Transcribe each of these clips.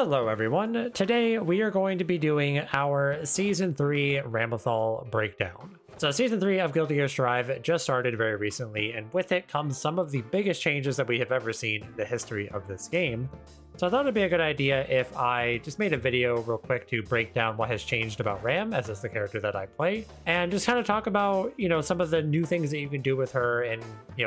Hello everyone, today we are going to be doing our Season 3 Ramlethal breakdown. So Season 3 of Guilty Gear Strive just started very recently, and with it comes some of the biggest changes that we have ever seen in the history of this game. So I thought it'd be a good idea if I just made a video real quick to break down what has changed about Ram, as it's the character that I play, and just kind of talk about, some of the new things that you can do with her and,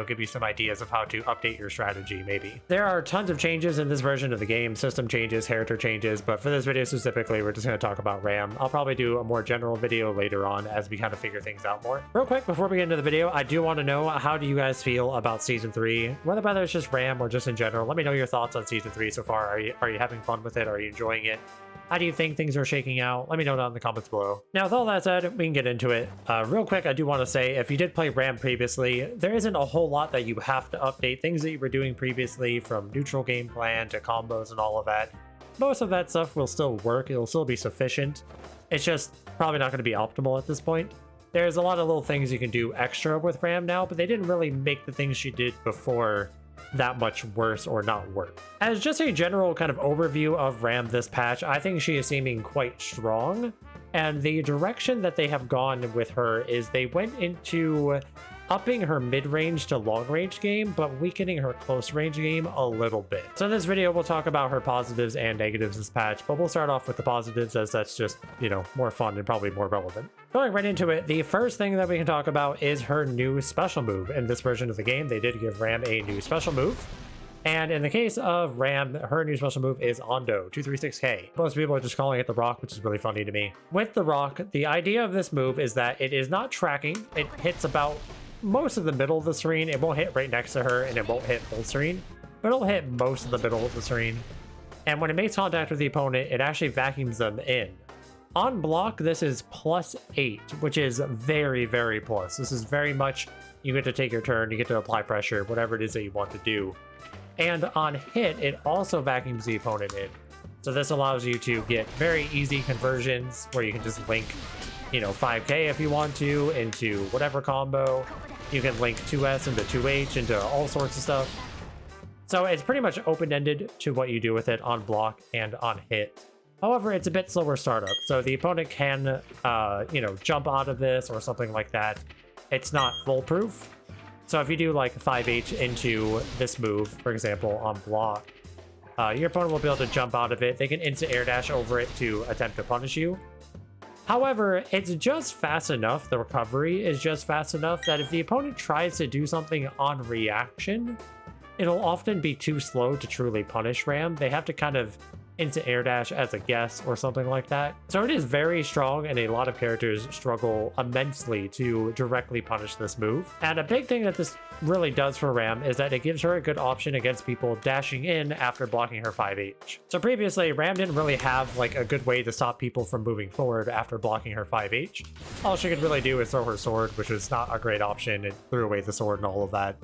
give you some ideas of how to update your strategy, maybe. There are tons of changes in this version of the game, system changes, character changes, but for this video specifically, we're just going to talk about Ram. I'll probably do a more general video later on as we kind of figure things out more. Real quick, before we get into the video, I do want to know, how do you guys feel about Season 3? Whether it's just Ram or just in general, let me know your thoughts on Season 3 so far. Are you having fun with it? Are you enjoying it? How do you think things are shaking out? Let me know down in the comments below. Now, with all that said, we can get into it. Real quick, I do want to say, if you did play Ram previously, there isn't a whole lot that you have to update. Things that you were doing previously, from neutral game plan to combos and all of that, most of that stuff will still work. It'll still be sufficient. It's just probably not going to be optimal at this point. There's a lot of little things you can do extra with Ram now, but they didn't really make the things she did before that much worse or not work. As just a general kind of overview of Ram this patch, I think she is seeming quite strong, and the direction that they have gone with her is they went into upping her mid-range to long-range game, but weakening her close-range game a little bit. So in this video, we'll talk about her positives and negatives this patch, but we'll start off with the positives, as that's just, more fun and probably more relevant. Going right into it, the first thing that we can talk about is her new special move. In this version of the game, they did give Ram a new special move. And in the case of Ram, her new special move is Ondo, 236k. Most people are just calling it the Rock, which is really funny to me. With the Rock, the idea of this move is that it is not tracking. It hits about most of the middle of the screen. It won't hit right next to her, and it won't hit full screen, but it'll hit most of the middle of the screen. And when it makes contact with the opponent, it actually vacuums them in. On block, this is +8, which is very, very plus. This is very much, you get to take your turn, you get to apply pressure, whatever it is that you want to do. And on hit, it also vacuums the opponent in. So this allows you to get very easy conversions where you can just link, 5k if you want to into whatever combo. You can link 2S into 2H into all sorts of stuff. So it's pretty much open-ended to what you do with it on block and on hit. However, it's a bit slower startup, so the opponent can, jump out of this or something like that. It's not foolproof. So if you do like 5H into this move, for example, on block, your opponent will be able to jump out of it. They can instant air dash over it to attempt to punish you. However, it's just fast enough, the recovery is just fast enough, that if the opponent tries to do something on reaction, it'll often be too slow to truly punish Ram. They have to kind of instant air dash as a guess or something like that. So it is very strong, and a lot of characters struggle immensely to directly punish this move. And a big thing that this really does for Ram is that it gives her a good option against people dashing in after blocking her 5H. So previously, Ram didn't really have like a good way to stop people from moving forward after blocking her 5H. All she could really do is throw her sword, which was not a great option. It threw away the sword and all of that.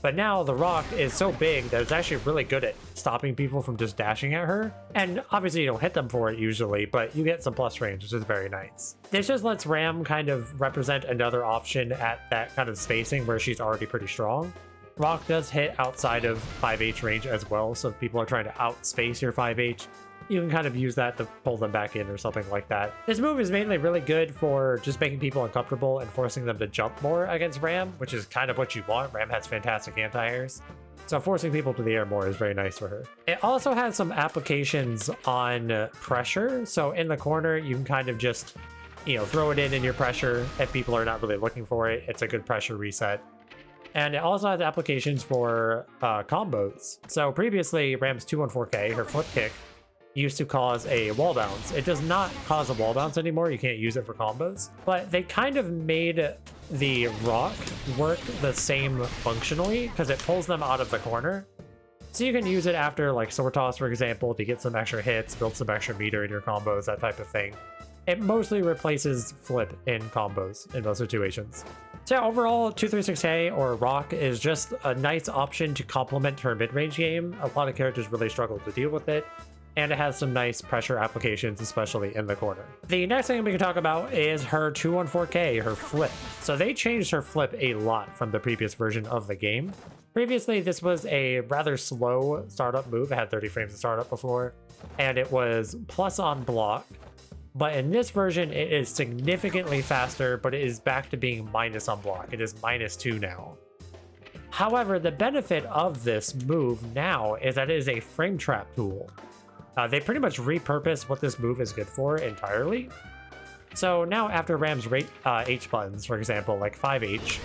But now the Rock is so big that it's actually really good at stopping people from just dashing at her. And obviously you don't hit them for it usually, but you get some plus range, which is very nice. This just lets Ram kind of represent another option at that kind of spacing where she's already pretty strong. Rock does hit outside of 5H range as well, so if people are trying to outspace your 5H, you can kind of use that to pull them back in or something like that. This move is mainly really good for just making people uncomfortable and forcing them to jump more against Ram, which is kind of what you want. Ram has fantastic anti-airs, so forcing people to the air more is very nice for her. It also has some applications on pressure. So in the corner, you can kind of just, throw it in your pressure if people are not really looking for it. It's a good pressure reset. And it also has applications for combos. So previously, Ram's 214K, her flip kick, used to cause a wall bounce. It does not cause a wall bounce anymore. You can't use it for combos, but they kind of made the Rock work the same functionally because it pulls them out of the corner. So you can use it after like sword toss, for example, to get some extra hits, build some extra meter in your combos, that type of thing. It mostly replaces flip in combos in most situations. So yeah, overall, 236k or Rock is just a nice option to complement her mid-range game. A lot of characters really struggle to deal with it. and it has some nice pressure applications, especially in the corner. The next thing we can talk about is her 214K, her flip. So they changed her flip a lot from the previous version of the game. Previously, this was a rather slow startup move. It had 30 frames of startup before, and it was plus on block. But in this version, it is significantly faster, but it is back to being minus on block. It is -2 now. However, the benefit of this move now is that it is a frame trap tool. They pretty much repurpose what this move is good for entirely. So now after Ram's H buttons, for example, like 5H,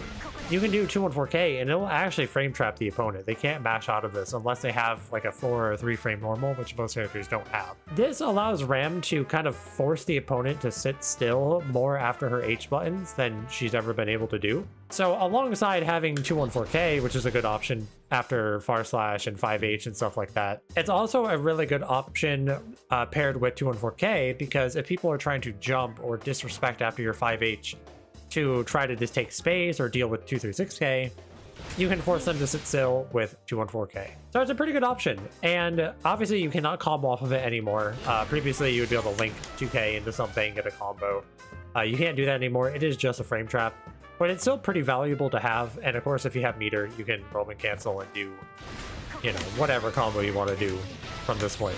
you can do 214K and it'll actually frame trap the opponent. They can't bash out of this unless they have like a 4 or 3 frame normal, which most characters don't have. This allows Ram to kind of force the opponent to sit still more after her H buttons than she's ever been able to do. So alongside having 214K, which is a good option after Far Slash and 5H and stuff like that, it's also a really good option paired with 214K, because if people are trying to jump or disrespect after your 5H to try to just take space or deal with 236K, you can force them to sit still with 214K. So it's a pretty good option, and obviously you cannot combo off of it anymore. Previously you would be able to link 2K into something, get a combo. You can't do that anymore. It is just a frame trap, but it's still pretty valuable to have. And of course, if you have meter, you can roam and cancel and do, you know, whatever combo you want to do from this point.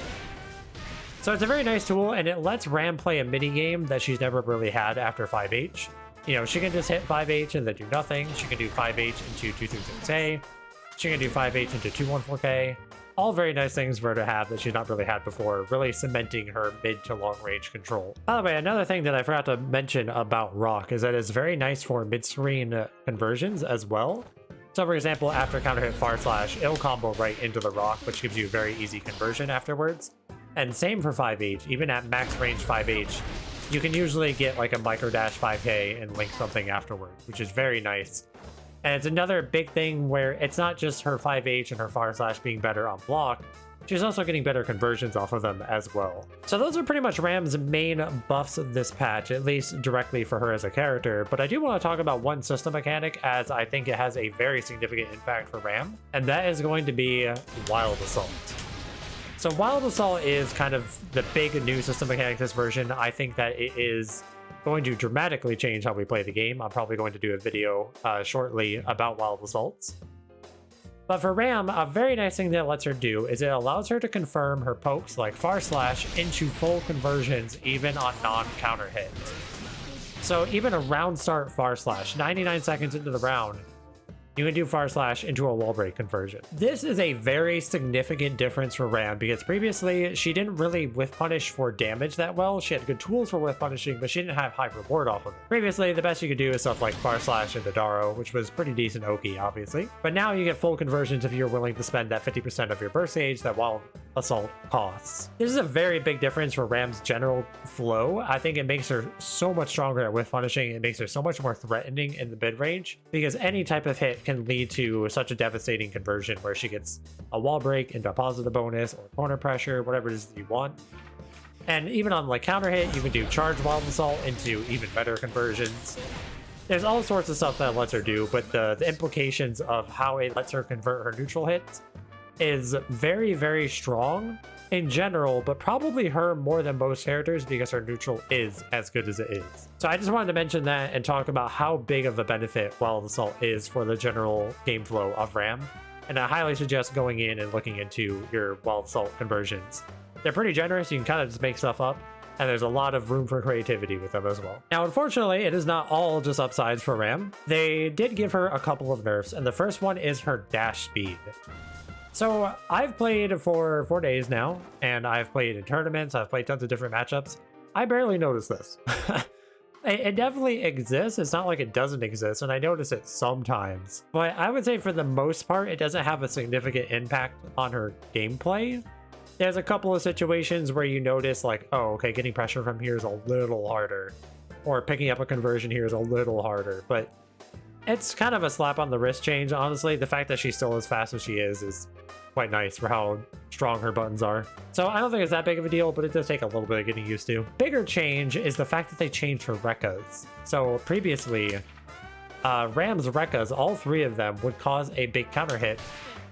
So it's a very nice tool, and it lets Ram play a mini game that she's never really had after 5H. You know, she can just hit 5H and then do nothing. She can do 5H into 236A. She can do 5H into 214K. All very nice things for her to have that she's not really had before, really cementing her mid to long range control. By the way, another thing that I forgot to mention about Rock is that it's very nice for mid-screen conversions as well. So for example, after counter hit Far Slash, it'll combo right into the Rock, which gives you very easy conversion afterwards. And same for 5H, even at max range 5H, you can usually get like a micro dash 5K and link something afterwards, which is very nice. And it's another big thing where it's not just her 5H and her Far Slash being better on block, she's also getting better conversions off of them as well. So those are pretty much Ram's main buffs of this patch, at least directly for her as a character. But I do want to talk about one system mechanic, as I think it has a very significant impact for Ram, and that is going to be Wild Assault. So Wild Assault is kind of the big new system mechanic this version. I think that it is going to dramatically change how we play the game. I'm probably going to do a video shortly about Wild Assaults. But for Ram, a very nice thing that it lets her do is it allows her to confirm her pokes like Far Slash into full conversions even on non-counter hits. So even a round start Far Slash, 99 seconds into the round, you can do Far Slash into a wall break conversion. This is a very significant difference for Ram, because previously she didn't really whiff punish for damage that well. She had good tools for whiff punishing, but she didn't have high reward off of it. Previously, the best you could do is stuff like Far Slash into Daro, which was pretty decent Oki, obviously. But now you get full conversions if you're willing to spend that 50% of your burst gauge that Wild Assault costs. This is a very big difference for Ram's general flow. I think it makes her so much stronger at whiff punishing. It makes her so much more threatening in the mid range, because any type of hit can lead to such a devastating conversion where she gets a wall break into a positive bonus or corner pressure, whatever it is that you want. And even on like counter hit, you can do charge Wild Assault into even better conversions. There's all sorts of stuff that it lets her do, but the implications of how it lets her convert her neutral hits is very, very strong in general, but probably her more than most characters because her neutral is as good as it is. So I just wanted to mention that and talk about how big of a benefit Wild Assault is for the general game flow of Ram. And I highly suggest going in and looking into your Wild Assault conversions. They're pretty generous. You can kind of just make stuff up, and there's a lot of room for creativity with them as well. Now, unfortunately, it is not all just upsides for Ram. They did give her a couple of nerfs, and the first one is her dash speed. So I've played for 4 days now, and I've played in tournaments, I've played tons of different matchups. I barely notice this. It definitely exists. It's not like it doesn't exist, and I notice it sometimes. But I would say for the most part, it doesn't have a significant impact on her gameplay. There's a couple of situations where you notice like, oh, okay, getting pressure from here is a little harder, or picking up a conversion here is a little harder, but it's kind of a slap on the wrist change, honestly. The fact that she's still as fast as she is quite nice for how strong her buttons are. So I don't think it's that big of a deal, but it does take a little bit of getting used to. Bigger change is the fact that they changed her Rekkas. So previously, Ram's Rekkas, all three of them, would cause a big counter hit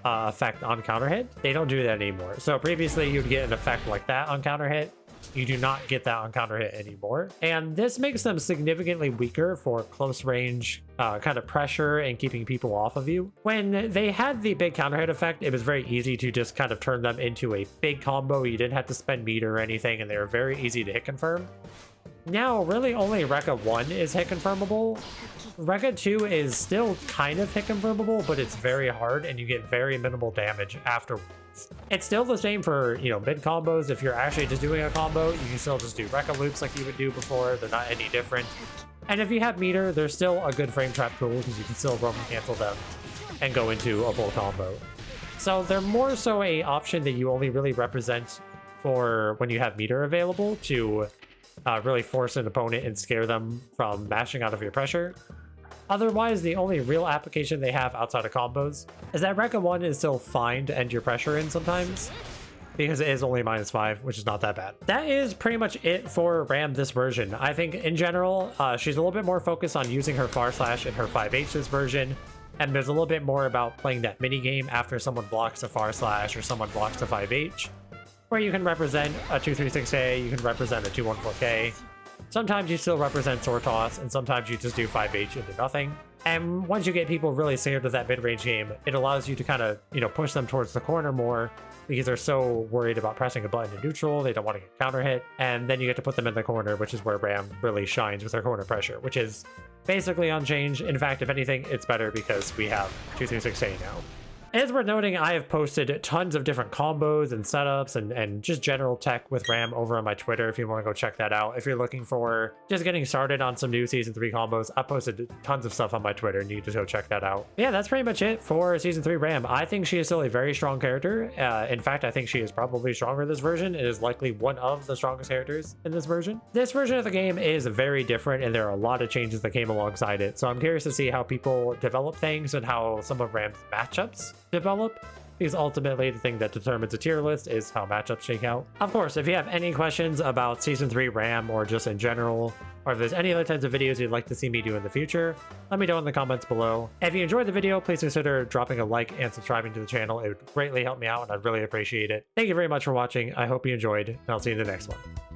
effect on counter hit. They don't do that anymore. So previously you'd get an effect like that on counter hit. You do not get that on counter hit anymore. And this makes them significantly weaker for close range kind of pressure and keeping people off of you. When they had the big counter hit effect, it was very easy to just kind of turn them into a big combo. You didn't have to spend meter or anything, and they were very easy to hit confirm. Now, really only Rekka 1 is hit confirmable. Rekka 2 is still kind of hit confirmable, but it's very hard and you get very minimal damage afterwards. It's still the same for, you know, mid combos. If you're actually just doing a combo, you can still just do Rekka loops like you would do before. They're not any different. And if you have meter, there's still a good frame trap tool because you can still roam and cancel them and go into a full combo. So they're more so a option that you only really represent for when you have meter available to really force an opponent and scare them from mashing out of your pressure. Otherwise, the only real application they have outside of combos is that Rekka 1 is still fine to end your pressure in sometimes, because it is only -5, which is not that bad. That is pretty much it for Ram this version. I think in general, she's a little bit more focused on using her far slash in her 5H this version, and there's a little bit more about playing that mini game after someone blocks a far slash or someone blocks a 5H, where you can represent a 236K, you can represent a 214K. Sometimes you still represent sword toss, and sometimes you just do 5H into nothing. And once you get people really scared of that mid-range game, it allows you to kind of, you know, push them towards the corner more because they're so worried about pressing a button in neutral, they don't want to get counter hit. And then you get to put them in the corner, which is where Ram really shines with her corner pressure, which is basically unchanged. In fact, if anything, it's better because we have 236A now. It is worth noting I have posted tons of different combos and setups and just general tech with Ram over on my Twitter if you want to go check that out. If you're looking for just getting started on some new Season 3 combos, I posted tons of stuff on my Twitter and you can just go check that out. Yeah, that's pretty much it for Season 3 Ram. I think she is still a very strong character. In fact, I think she is probably stronger this version. It is likely one of the strongest characters in this version. This version of the game is very different and there are a lot of changes that came alongside it. So I'm curious to see how people develop things and how some of Ram's matchups develop, because ultimately the thing that determines a tier list is how matchups shake out. Of course, if you have any questions about Season 3 Ram or just in general, or if there's any other types of videos you'd like to see me do in the future, let me know in the comments below. If you enjoyed the video, please consider dropping a like and subscribing to the channel. It would greatly help me out and I'd really appreciate it. Thank you very much for watching. I hope you enjoyed, and I'll see you in the next one.